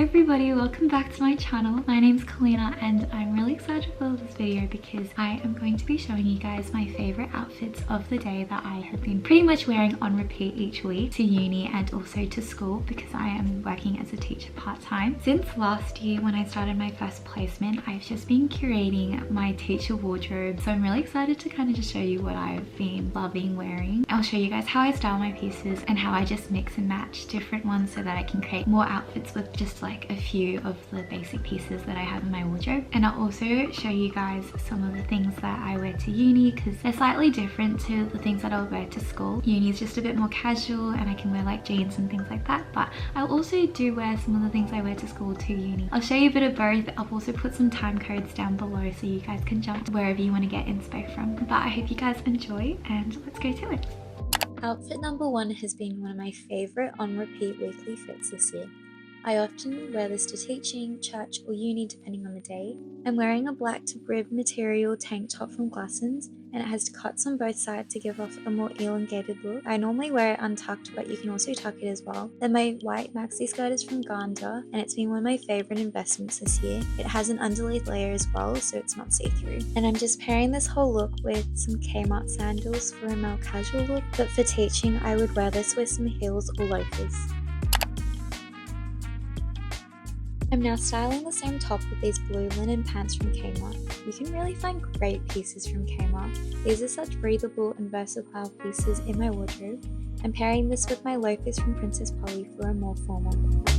everybody, welcome back to my channel. My name's Kalina and I'm really excited for this video because I am going to be showing you guys my favorite outfits of the day that I have been pretty much wearing on repeat each week to uni and also to school because I am working as a teacher part-time. Since last year when I started my first placement, I've just been curating my teacher wardrobe, so I'm really excited to kind of just show you what I've been loving wearing. I'll show you guys how I style my pieces and how I just mix and match different ones so that I can create more outfits with just like a few of the basic pieces that I have in my wardrobe. And I'll also show you guys some of the things that I wear to uni because they're slightly different to the things that I'll wear to school. Uni is just a bit more casual and I can wear like jeans and things like that, but I'll also do wear some of the things I wear to school to uni. I'll show you a bit of both. I'll also put some time codes down below so you guys can jump to wherever you want to get inspo from. But I hope you guys enjoy and let's go to it. Outfit number one has been one of my favourite on repeat weekly fits this year. I often wear this to teaching, church or uni depending on the day. I'm wearing a black to rib material tank top from Glassons and it has cuts on both sides to give off a more elongated look. I normally wear it untucked but you can also tuck it as well. Then my white maxi skirt is from Gander and it's been one of my favourite investments this year. It has an underneath layer as well so it's not see-through. And I'm just pairing this whole look with some Kmart sandals for a more casual look, but for teaching I would wear this with some heels or loafers. I'm now styling the same top with these blue linen pants from Kmart. You can really find great pieces from Kmart. These are such breathable and versatile pieces in my wardrobe. I'm pairing this with my loafers from Princess Polly for a more formal look.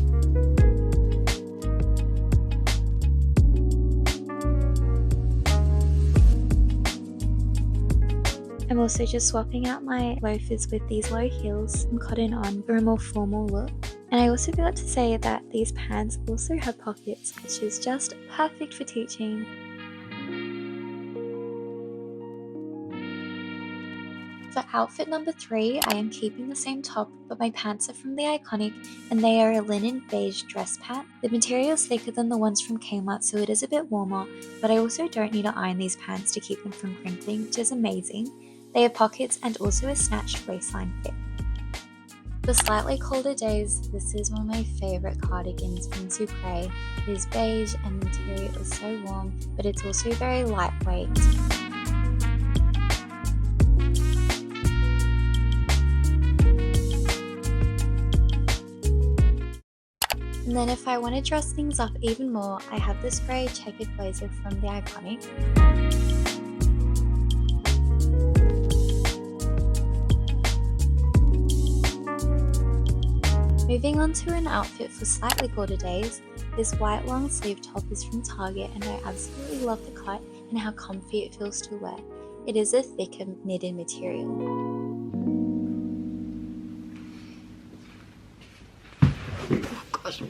I'm also just swapping out my loafers with these low heels and cotton on for a more formal look. And I also forgot to say that these pants also have pockets, which is just perfect for teaching. For outfit number 3, I am keeping the same top, but my pants are from the Iconic and they are a linen beige dress pant. The material is thicker than the ones from Kmart, so it is a bit warmer, but I also don't need to iron these pants to keep them from crinkling, which is amazing. They have pockets and also a snatched waistline fit. For slightly colder days, this is one of my favourite cardigans from Sucre. It is beige and the material is so warm, but it's also very lightweight. And then if I want to dress things up even more, I have this grey checkered blazer from the Iconic. Moving on to an outfit for slightly colder days, this white long sleeve top is from Target and I absolutely love the cut and how comfy it feels to wear. It is a thicker knitted material. Oh gosh.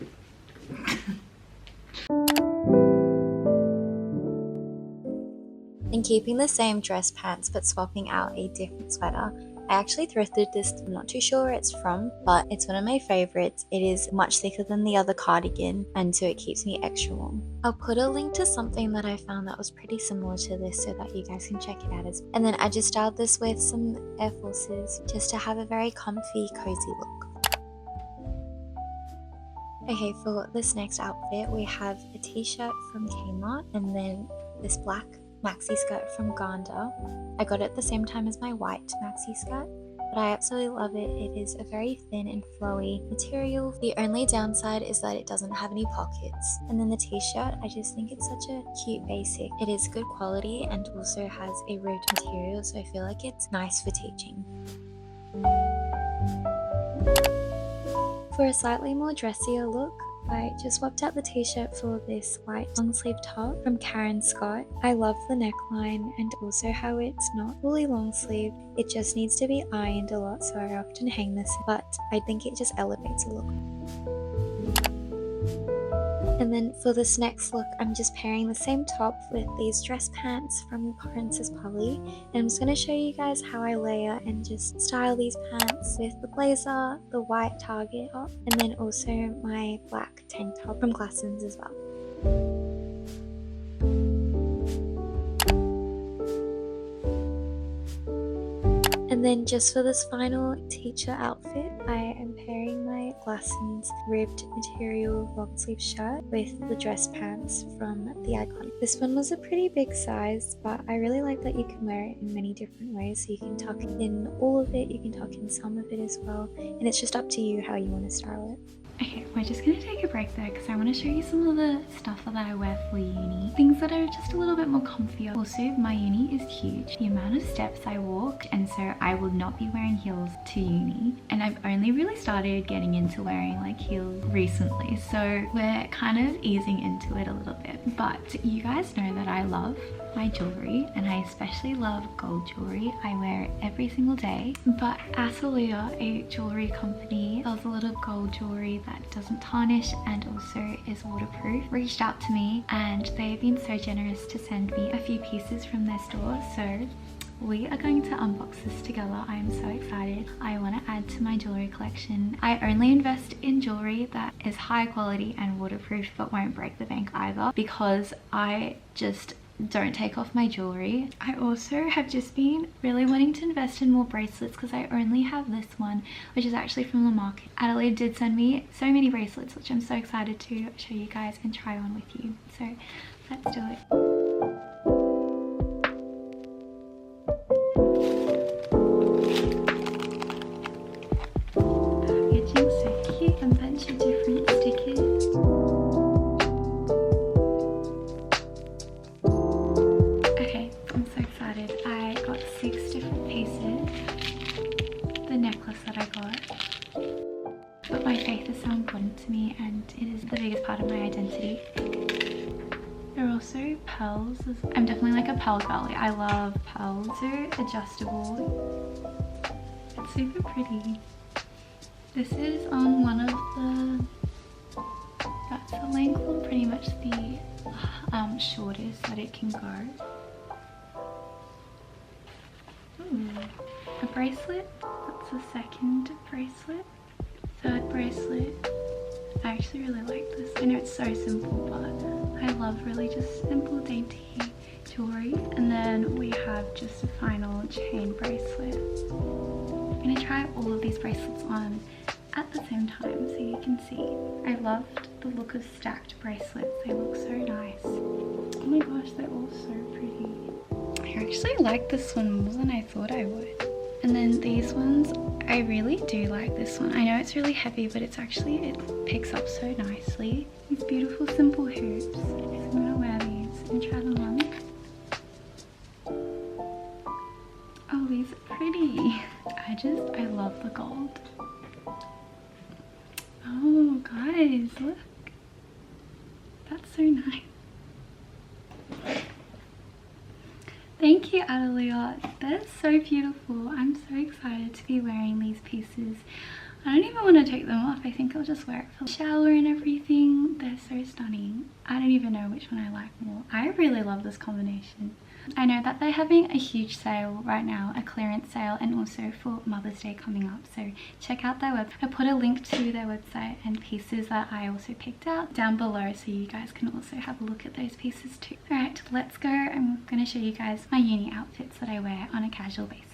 And keeping the same dress pants but swapping out a different sweater, I actually thrifted this. I'm not too sure where it's from, but it's one of my favorites. It is much thicker than the other cardigan and so it keeps me extra warm. I'll put a link to something that I found that was pretty similar to this so that you guys can check it out as well. And then I just styled this with some Air Forces just to have a very comfy, cozy look. Okay, for this next outfit we have a t-shirt from Kmart and then this black maxi skirt from Gander. I got it at the same time as my white maxi skirt, but I absolutely love it. It is a very thin and flowy material. The only downside is that it doesn't have any pockets. And then the t-shirt, I just think it's such a cute basic. It is good quality and also has a ribbed material, so I feel like it's nice for teaching. For a slightly more dressier look, I just swapped out the t-shirt for this white long sleeve top from Karen Scott. I love the neckline and also how it's not fully long sleeve. It just needs to be ironed a lot, so I often hang this, but I think it just elevates a look. And then for this next look, I'm just pairing the same top with these dress pants from Princess Polly. And I'm just going to show you guys how I layer and just style these pants with the blazer, the white Target top, and then also my black tank top from Glassons as well. And then just for this final teacher outfit, I am pairing my Glassons ribbed material long sleeve shirt with the dress pants from the Iconic. This one was a pretty big size, but I really like that you can wear it in many different ways. So you can tuck in all of it, you can tuck in some of it as well, and it's just up to you how you want to style it. Okay, we're just going to take a break there because I want to show you some of the stuff that I wear for uni. Things that are just a little bit more comfier. Also, my uni is huge. The amount of steps I walk, and so I will not be wearing heels to uni. And I've only really started getting into wearing like heels recently. So we're kind of easing into it a little bit. But you guys know that I love my jewellery, and I especially love gold jewellery. I wear it every single day. But Atolea, a jewellery company, sells a lot of gold jewellery that doesn't tarnish and also is waterproof, reached out to me, and they've been so generous to send me a few pieces from their store. So we are going to unbox this together. I am so excited. I want to add to my jewellery collection. I only invest in jewellery that is high quality and waterproof but won't break the bank either, because I just don't take off my jewellery. I also have just been really wanting to invest in more bracelets because I only have this one, which is actually from the market. Adelaide did send me so many bracelets, which I'm so excited to show you guys and try on with you. So let's do it. Packaging so cute, a bunch of different stickers. I got 6 different pieces. The necklace that I got. But my faith is so important to me, and it is the biggest part of my identity. There are also pearls. I'm definitely like a pearl girly. I love pearls. They're adjustable. It's super pretty. This is on one of that's the length on pretty much the shortest that it can go. A bracelet, that's the second bracelet. Third bracelet. I actually really like this. I know it's so simple, but I love really just simple, dainty jewellery. And then we have just a final chain bracelet. I'm going to try all of these bracelets on at the same time so you can see. I loved the look of stacked bracelets. They look so nice. Oh my gosh, they're all so pretty. I actually like this one more than I thought I would. And then these ones, I really do like this one. I know it's really heavy, but it's actually, it picks up so nicely. These beautiful simple hoops. So I'm gonna wear these and try them on. Oh, these are pretty. I love the gold. Oh guys, look. That's so nice. Thank you, Atolea. They're so beautiful. I'm so excited to be wearing these pieces. I don't even want to take them off. I think I'll just wear it for the shower and everything. They're so stunning. I don't even know which one I like more. I really love this combination. I know that they're having a huge sale right now, a clearance sale, and also for Mother's Day coming up. So check out their website. I put a link to their website and pieces that I also picked out down below, so you guys can also have a look at those pieces too. Alright, let's go. I'm going to show you guys my uni outfits that I wear on a casual basis.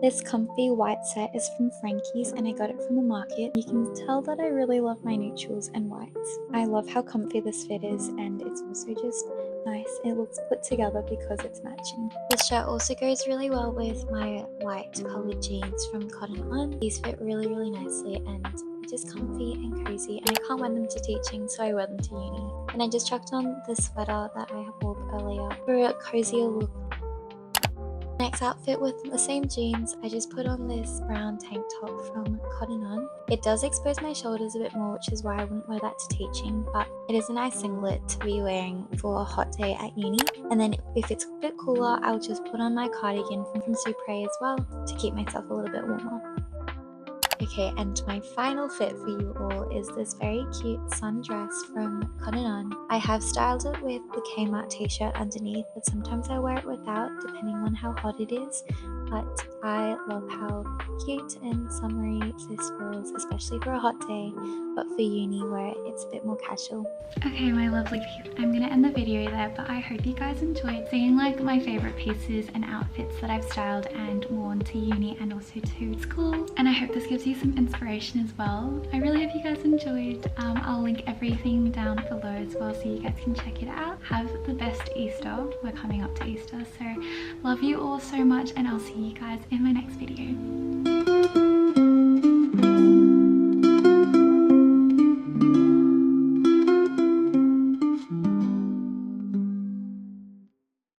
This comfy white set is from Frankie's and I got it from the market. You can tell that I really love my neutrals and whites. I love how comfy this fit is, and it's also just nice. It looks put together because it's matching. This shirt also goes really well with my white coloured jeans from Cotton On. These fit really nicely and just comfy and cozy, and I can't wear them to teaching, so I wear them to uni. And I just chucked on this sweater that I wore earlier for a cozier look. Next outfit with the same jeans, I just put on this brown tank top from Cotton On. It does expose my shoulders a bit more, which is why I wouldn't wear that to teaching, but it is a nice singlet to be wearing for a hot day at uni. And then if it's a bit cooler, I'll just put on my cardigan from Supre as well to keep myself a little bit warmer. Okay, and my final fit for you all is this very cute sundress from Cotton On. I have styled it with the Kmart t-shirt underneath, but sometimes I wear it without, depending on how hot it is. But I love how cute and summery this feels, especially for a hot day. but for uni where it's a bit more casual. Okay, my lovelies, I'm gonna end the video there, but I hope you guys enjoyed seeing like my favorite pieces and outfits that I've styled and worn to uni and also to school, and I hope this gives you some inspiration as well. I really hope you guys enjoyed. I'll link everything down below as well so you guys can check it out. Have the best Easter. We're coming up to Easter, so love you all so much, and I'll see you guys in my next video.